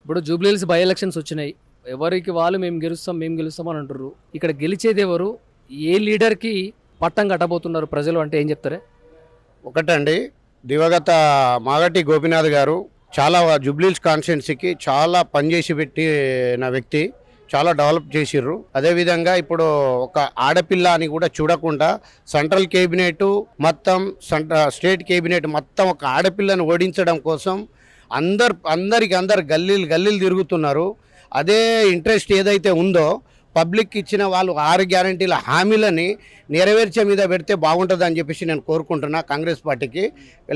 ఇప్పుడు Jubilee Hills by elections వచ్చినాయి. ఎవరికి వాళ్ళు మేము గెలుస్తాం అని అంటారు. ఇక్కడ గెలిచేది ఎవరు? ఏ లీడర్కి పట్టం కట్టబోతున్నారు ప్రజలు అంటే ఏం చెప్తారే? ఒకటండి, దివగత మాగటి గోపినాథ్ గారు చాలా జూబ్లీహిల్స్ కాన్స్టిట్యున్సీకి చాలా పనిచేసి పెట్టిన వ్యక్తి. చాలా డెవలప్ చేసిర్రు. అదేవిధంగా ఇప్పుడు ఒక ఆడపిల్ల అని కూడా చూడకుండా సెంట్రల్ కేబినెట్ మొత్తం స్టేట్ కేబినెట్ మొత్తం ఒక ఆడపిల్లను ఓడించడం కోసం అందరు గల్లీలు తిరుగుతున్నారు. అదే ఇంట్రెస్ట్ ఏదైతే ఉందో పబ్లిక్ ఇచ్చిన వాళ్ళు 6 గ్యారంటీల హామీలని నెరవేర్చే మీద పెడితే బాగుంటుందని చెప్పేసి నేను కోరుకుంటున్నా. కాంగ్రెస్ పార్టీకి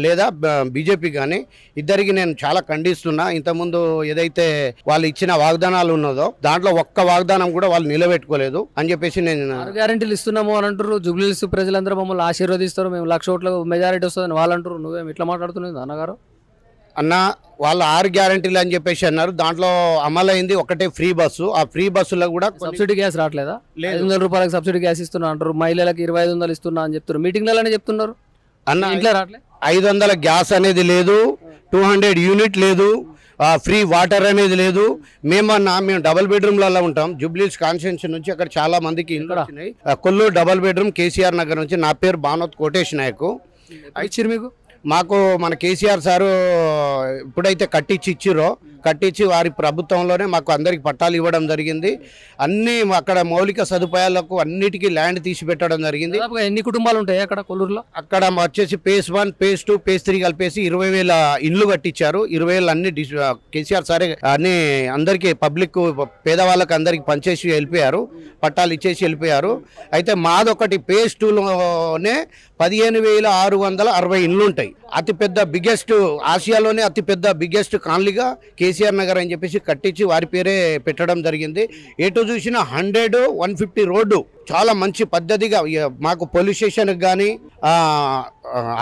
లేదా బీజేపీ కానీ ఇద్దరికి నేను చాలా ఖండిస్తున్నా. ఇంతకుముందు ఏదైతే వాళ్ళు ఇచ్చిన వాగ్దానాలు ఉన్నదో దాంట్లో ఒక్క వాగ్దానం కూడా వాళ్ళు నిలబెట్టుకోలేదు అని చెప్పేసి నేను 6 గ్యారెంటీలు ఇస్తున్నాము అని అంటారు. జూబ్లీహిల్స్ ప్రజలందరూ మమ్మల్ని ఆశీర్వదిస్తారు, మేము 1,00,000 ఓట్ల మెజారిటీ వస్తుందని వాళ్ళు అంటారు. నువ్వేం ఇట్లా మాట్లాడుతున్నావు అన్నగారు? అన్న, వాళ్ళు 6 గ్యారంటీలు అని చెప్పేసి అన్నారు. దాంట్లో అమలైంది ఒకటే ఫ్రీ బస్సు. ఆ ఫ్రీ బస్సులో కూడా సబ్సిడీ గ్యాస్ రావట్లేదా? 500 రూపాయలకు సబ్సిడీ గ్యాస్ ఇస్తున్నా అంటారు. మహిళలకు 2500 ఇస్తున్నా అని చెప్తారు. మీటింగ్లలోనే చెప్తున్నారు. అన్న, ఇంట్లో రావట్లేదు. 500 గ్యాస్ అనేది లేదు, 200 యూనిట్ లేదు, ఫ్రీ వాటర్ అనేది లేదు. మేము డబుల్ బెడ్రూమ్లలో ఉంటాం. జూబ్లీహిల్స్ కాన్స్టిట్యున్సీ నుంచి అక్కడ చాలా మందికి ఇల్లు వచ్చినాయి. కొల్లూరు డబుల్ బెడ్రూమ్ కేసీఆర్ నగర్ నుంచి. నా పేరు భానోత్ కోటేష్ నాయక్. ఇచ్చిరు మీకు? మాకు మన కేసీఆర్ సారు ఇప్పుడైతే కట్టించి వారి ప్రభుత్వంలోనే మాకు అందరికి పట్టాలు ఇవ్వడం జరిగింది. అన్ని అక్కడ మౌలిక సదుపాయాలకు అన్నిటికీ ల్యాండ్ తీసి పెట్టడం జరిగింది. ఎన్ని కుటుంబాలు ఉంటాయి అక్కడ కొల్లూరులో? అక్కడ వచ్చేసి phase 1, phase 2, phase 3 కలిపేసి 20,000 ఇండ్లు కట్టించారు. 20,000 అన్ని కేసీఆర్ సారే అన్ని అందరికి పబ్లిక్ పేదవాళ్ళకి అందరికి పనిచేసి వెళ్ళిపోయారు, పట్టాలు ఇచ్చేసి వెళ్ళిపోయారు. అయితే మాదొకటి phase 2లోనే 15,660 ఇండ్లు ఉంటాయి. అతిపెద్ద బిగ్గెస్ట్ ఆసియాలోనే అతిపెద్ద బిగ్గెస్ట్ కాలనీగా కేసీఆర్ నగర్ అని చెప్పేసి కట్టించి వారి పేరే పెట్టడం జరిగింది. ఎటు చూసినా 100, 150 రోడ్డు చాలా మంచి పద్ధతిగా. మాకు పోలీస్ స్టేషన్కి కానీ,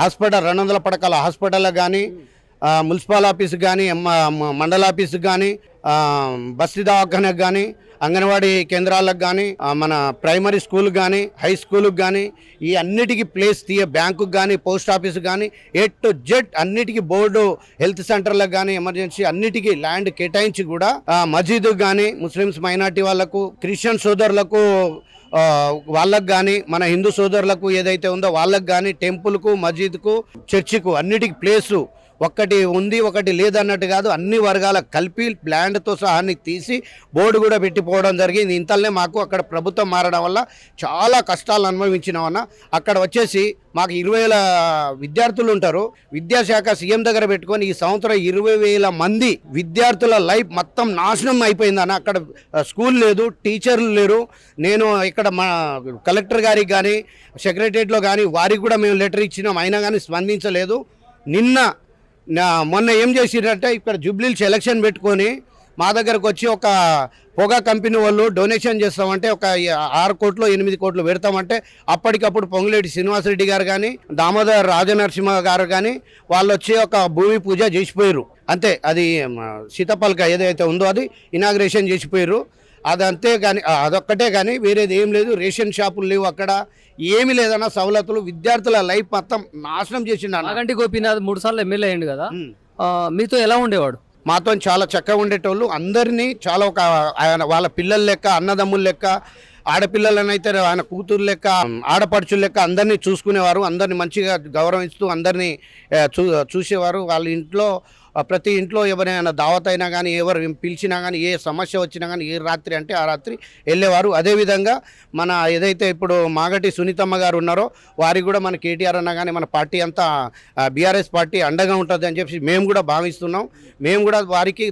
హాస్పిటల్ 200 పడకల హాస్పిటల్ కానీ, మున్సిపల్ ఆఫీస్కి కానీ, మండల ఆఫీస్కి కానీ, బస్తీ దవాఖానకు కానీ, అంగన్వాడీ కేంద్రాలకు కానీ, మన ప్రైమరీ స్కూల్ కానీ, హై స్కూల్కి కానీ, ఈ అన్నిటికీ ప్లేస్ బ్యాంకుకి కానీ, పోస్ట్ ఆఫీస్కి కానీ, A to Z అన్నిటికీ బోర్డు, హెల్త్ సెంటర్లకు కానీ, ఎమర్జెన్సీ అన్నిటికీ ల్యాండ్ కేటాయించి కూడా మసీదుకు కానీ, ముస్లిమ్స్ మైనార్టీ వాళ్ళకు, క్రిస్టియన్ సోదరులకు వాళ్ళకు కానీ, మన హిందూ సోదరులకు ఏదైతే ఉందో వాళ్ళకు కానీ, టెంపుల్కు, మసీద్కు, చర్చికు అన్నిటికీ ప్లేసు ఒకటి ఉంది ఒకటి లేదన్నట్టు కాదు, అన్ని వర్గాల కలిపి ల్యాండ్తో సహా తీసి బోర్డు కూడా పెట్టిపోవడం జరిగింది. ఇంతలోనే మాకు అక్కడ ప్రభుత్వం మారడం వల్ల చాలా కష్టాలు అనుభవించినామన్న. అక్కడ వచ్చేసి మాకు 20,000 విద్యార్థులు ఉంటారు. విద్యాశాఖ సీఎం దగ్గర పెట్టుకొని ఈ సంవత్సరం 20,000 మంది విద్యార్థుల లైఫ్ మొత్తం నాశనం అయిపోయిందన్న. అక్కడ స్కూల్ లేదు, టీచర్లు లేరు. నేను ఇక్కడ మా కలెక్టర్ గారికి కానీ, సెక్రటరియట్లో కానీ వారికి కూడా మేము లెటర్ ఇచ్చినాం, అయినా కానీ స్పందించలేదు. మొన్న ఏం చేసిరంటే ఇక్కడ జూబ్లీహిల్స్ ఎలక్షన్ పెట్టుకొని మా దగ్గరకు వచ్చి ఒక పొగా కంపెనీ వాళ్ళు డొనేషన్ చేస్తామంటే ఒక 6 కోట్లు 8 కోట్లు పెడతామంటే అప్పటికప్పుడు పొంగులేటి శ్రీనివాసరెడ్డి గారు కానీ, దామోదర్ రాజనరసింహ గారు కానీ వాళ్ళు వచ్చి ఒక భూమి పూజ చేసిపోయారు అంతే. అది సీతపల్క ఏదైతే ఉందో అది ఇనాగ్రేషన్ చేసిపోయారు. అదంతే కానీ అదొక్కటే కానీ వేరేది ఏం లేదు. రేషన్ షాపులు లేవు, అక్కడ ఏమి లేదన్న సవలతులు. విద్యార్థుల లైఫ్ మొత్తం నాశనం చేసిండు. మాగంటి గోపీనాథ్ 3 సార్లు ఎమ్మెల్యే అయ్యిండు కదా, మీతో ఎలా ఉండేవాడు? మాతో చాలా చక్కగా ఉండేటోళ్ళు. అందరినీ చాలా ఒక ఆయన వాళ్ళ పిల్లల లెక్క, అన్నదమ్ముల లెక్క, ఆడపిల్లలనైతే ఆయన కూతురు లెక్క, ఆడపడుచుల లెక్క అందరినీ చూసుకునేవారు. అందరినీ మంచిగా గౌరవిస్తూ అందరినీ చూసేవారు. వాళ్ళ ఇంట్లో ప్రతి ఇంట్లో ఎవరైనా దావత్ అయినా కానీ, ఎవరు పిలిచినా కానీ, ఏ సమస్య వచ్చినా కానీ, ఏ రాత్రి అంటే ఆ రాత్రి వెళ్ళేవారు. అదేవిధంగా మన ఏదైతే ఇప్పుడు మాగటి సునీతమ్మ గారు ఉన్నారో వారికి కూడా మన కేటీఆర్ అన్న కానీ మన పార్టీ అంతా బీఆర్ఎస్ పార్టీ అండగా ఉంటుంది అని చెప్పి మేము కూడా భావిస్తున్నాం. మేము కూడా వారికి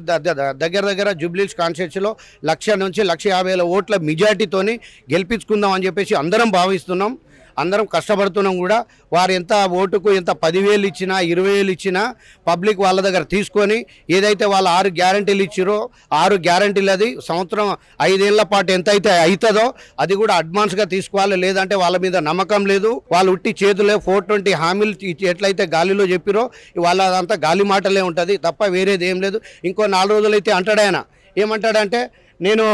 దగ్గర జూబ్లీహిల్స్ కాన్స్టిట్యున్సీలో 1,00,000 నుంచి 1,50,000 ఓట్ల మెజార్టీతోని గెలిపించుకుందాం అని చెప్పేసి అందరం భావిస్తున్నాం. అందరం కష్టపడుతున్నాం కూడా. వారు ఎంత ఓటుకు ఎంత 10,000 ఇచ్చినా 20,000 ఇచ్చినా పబ్లిక్ వాళ్ళ దగ్గర తీసుకొని ఏదైతే వాళ్ళు 6 గ్యారంటీలు ఇచ్చిరో 6 గ్యారంటీలు అది సంవత్సరం 5 ఏళ్ల పాటు ఎంత అయితే అవుతుందో అది కూడా అడ్వాన్స్గా తీసుకోవాలి. లేదంటే వాళ్ళ మీద నమ్మకం లేదు. వాళ్ళు ఉట్టి చేతులే 420 హామీలు ఎట్లయితే గాలిలో చెప్పిరో వాళ్ళదంతా గాలి మాటలే ఉంటుంది తప్ప వేరేది ఏం లేదు. ఇంకో 4 రోజులైతే అంటాడు ఆయన. ఏమంటాడంటే నేను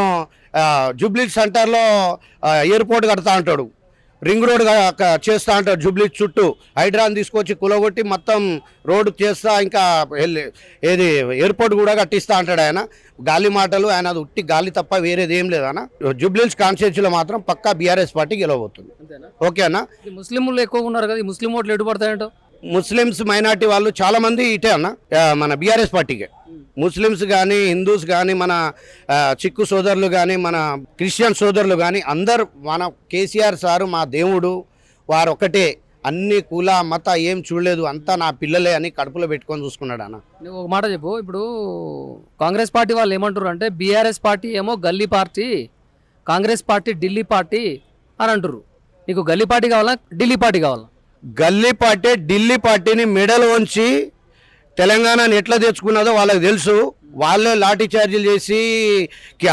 జూబ్లీహిల్స్ సెంటర్లో ఎయిర్పోర్ట్ కడతా అంటాడు. రింగ్ రోడ్ చేస్తా అంటారు జూబ్లీ చుట్టూ హైడ్రాన్ తీసుకొచ్చి కులగొట్టి మొత్తం రోడ్డు చేస్తా ఇంకా ఏది ఎయిర్పోర్ట్ కూడా కట్టిస్తా అంటాడు ఆయన. గాలి మాటలు, ఆయన అది ఉట్టి గాలి తప్ప వేరేది ఏం లేదు అన్న. జూబ్లీహిల్స్ కాన్స్టిట్యూన్సీలో మాత్రం పక్కా బీఆర్ఎస్ పార్టీ గెలవబోతుంది. ఓకే అన్న. ముస్లింలు ఎక్కువ ఉన్నారు కదా, ఈ ముస్లిం ఓట్లు ఎటు పడతాయంట? ముస్లిమ్స్ మైనార్టీ వాళ్ళు చాలా మంది ఇటే అన్న మన బీఆర్ఎస్ పార్టీకే. ముస్లిమ్స్ కానీ హిందూస్ కానీ మన చిక్కు సోదరులు కానీ మన క్రిస్టియన్ సోదరులు కానీ అందరు మన కేసీఆర్ సారు మా దేవుడు, వారు ఒకటే, అన్ని కుల మత ఏం చూడలేదు, అంతా నా పిల్లలే అని కడుపులో పెట్టుకొని చూసుకున్నాడు అన్న. నువ్వు ఒక మాట చెప్పు, ఇప్పుడు కాంగ్రెస్ పార్టీ వాళ్ళు ఏమంటారు అంటే బీఆర్ఎస్ పార్టీ ఏమో గల్లీ party, Congress party Delhi party అని అంటారు. నీకు గల్లీ పార్టీ కావాలా, ఢిల్లీ పార్టీ కావాలా? గల్లీ పార్టీ ఢిల్లీ పార్టీని మెడల్ ఉంచి తెలంగాణను ఎట్లా తెచ్చుకున్నదో వాళ్ళకి తెలుసు. వాళ్ళే లాఠీ చార్జీలు చేసి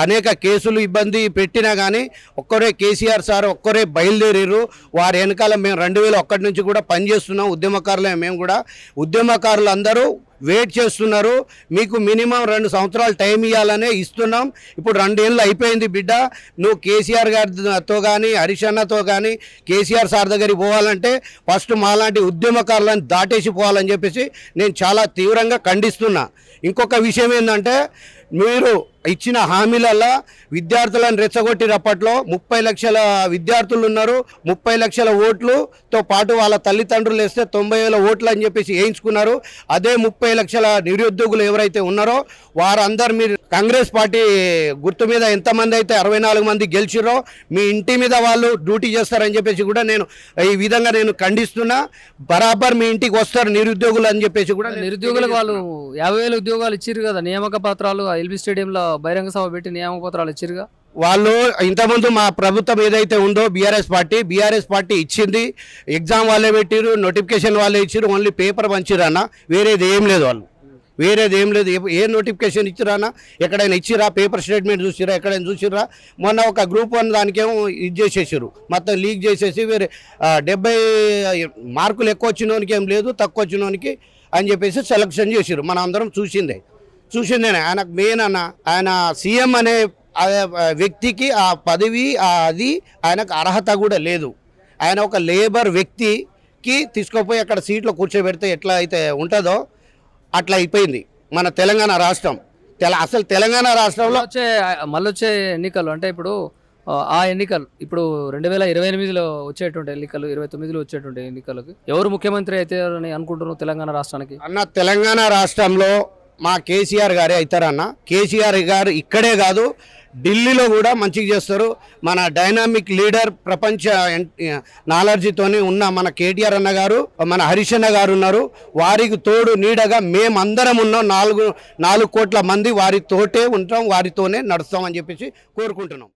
అనేక కేసులు ఇబ్బంది పెట్టినా కానీ ఒక్కరే కేసీఆర్ సార్ ఒక్కరే బయలుదేరారు. వారి వెనకాల మేము 2001 నుంచి కూడా పనిచేస్తున్నాం, ఉద్యమకారులే మేము కూడా. ఉద్యమకారులు అందరూ వెయిట్ చేస్తున్నారు. మీకు మినిమం 2 సంవత్సరాలు టైం ఇవ్వాలనే ఇస్తున్నాం. ఇప్పుడు 2 ఏళ్ళు అయిపోయింది బిడ్డ. నువ్వు కేసీఆర్ గారితో కానీ హరీష్ అన్నతో కానీ కేసీఆర్ సార్ దగ్గరికి పోవాలంటే ఫస్ట్ మాలాంటి ఉద్యమకారులను దాటేసి పోవాలని చెప్పేసి నేను చాలా తీవ్రంగా ఖండిస్తున్నా. ఇంకొక విషయం ఏంటంటే, మీరు ఇచ్చిన హామీలల్లో విద్యార్థులను రెచ్చగొట్టినప్పట్లో 30 లక్షల విద్యార్థులు ఉన్నారు, 30 లక్షల ఓట్లుతో పాటు వాళ్ళ తల్లిదండ్రులు వేస్తే 90,000 ఓట్లు అని చెప్పేసి వేయించుకున్నారు. అదే 30 లక్షల నిరుద్యోగులు ఎవరైతే ఉన్నారో వారందరూ మీరు కాంగ్రెస్ పార్టీ గుర్తు మీద ఎంతమంది అయితే 64 మంది గెలిచిరో మీ ఇంటి మీద వాళ్ళు డ్యూటీ చేస్తారని చెప్పేసి కూడా నేను ఈ విధంగా నేను ఖండిస్తున్నా. బరాబర్ మీ ఇంటికి వస్తారు నిరుద్యోగులు అని చెప్పేసి కూడా. నిరుద్యోగులకు వాళ్ళు 50,000 ఉద్యోగాలు ఇచ్చిరు కదా, నియామక పత్రాలు ఎల్బీ స్టేడియంలో బహిరంగ సభ పెట్టి నియామక పత్రాలు ఇచ్చిరుగా. వాళ్ళు ఇంతకుముందు మా ప్రభుత్వం ఏదైతే ఉందో బీఆర్ఎస్ పార్టీ ఇచ్చింది. ఎగ్జామ్ వాళ్ళే పెట్టిరు, నోటిఫికేషన్ వాళ్ళే ఇచ్చిరు, ఓన్లీ పేపర్ పంచిరు అన్న, వేరేది ఏం లేదు. వాళ్ళు వేరేది ఏం లేదు. ఏ నోటిఫికేషన్ ఇచ్చిరా అన్న? ఎక్కడైనా ఇచ్చిరా? పేపర్ స్టేట్మెంట్ చూసిరా? ఎక్కడైనా చూసిరా? మొన్న ఒక గ్రూప్ 1 దానికేమో ఇది చేసేసారు, మొత్తం లీక్ చేసేసి వేరే 70 మార్కులు ఎక్కువ వచ్చినోనికి ఏం లేదు, తక్కువ వచ్చినోనికి అని చెప్పేసి సెలక్షన్ చేసారు. మనం అందరం చూసిందేనే. ఆయనకు మెయిన్ అన్న, ఆయన సీఎం అనే వ్యక్తికి ఆ పదవి అది ఆయనకు అర్హత కూడా లేదు. ఆయన ఒక లేబర్ వ్యక్తికి తీసుకుపోయి అక్కడ సీట్లో కూర్చోబెడితే ఎట్లా అయితే ఉంటుందో అట్లా అయిపోయింది మన తెలంగాణ రాష్ట్రం. అసలు తెలంగాణ రాష్ట్రంలో మళ్ళీ వచ్చే ఎన్నికలు అంటే ఇప్పుడు ఆ ఎన్నికలు ఇప్పుడు 2028లో వచ్చేటువంటి ఎన్నికలు, 29లో వచ్చేటువంటి ఎన్నికలకు ఎవరు ముఖ్యమంత్రి అయితే అని అనుకుంటున్నారు తెలంగాణ రాష్ట్రానికి? అన్న, తెలంగాణ రాష్ట్రంలో మా కేసీఆర్ గారే అవుతారన్న. కేసీఆర్ గారు ఇక్కడే కాదు ఢిల్లీలో కూడా మంచిగా చేస్తారు. మన డైనామిక్ లీడర్, ప్రపంచ నాలెడ్జ్తోనే ఉన్న మన కేటీఆర్ అన్న గారు, మన హరీష్ అన్న గారు ఉన్నారు. వారికి తోడు నీడగా మేమందరం ఉన్నాం. 4 కోట్ల మంది వారితోటే ఉంటాం, వారితోనే నడుస్తాం అని చెప్పేసి కోరుకుంటున్నాం.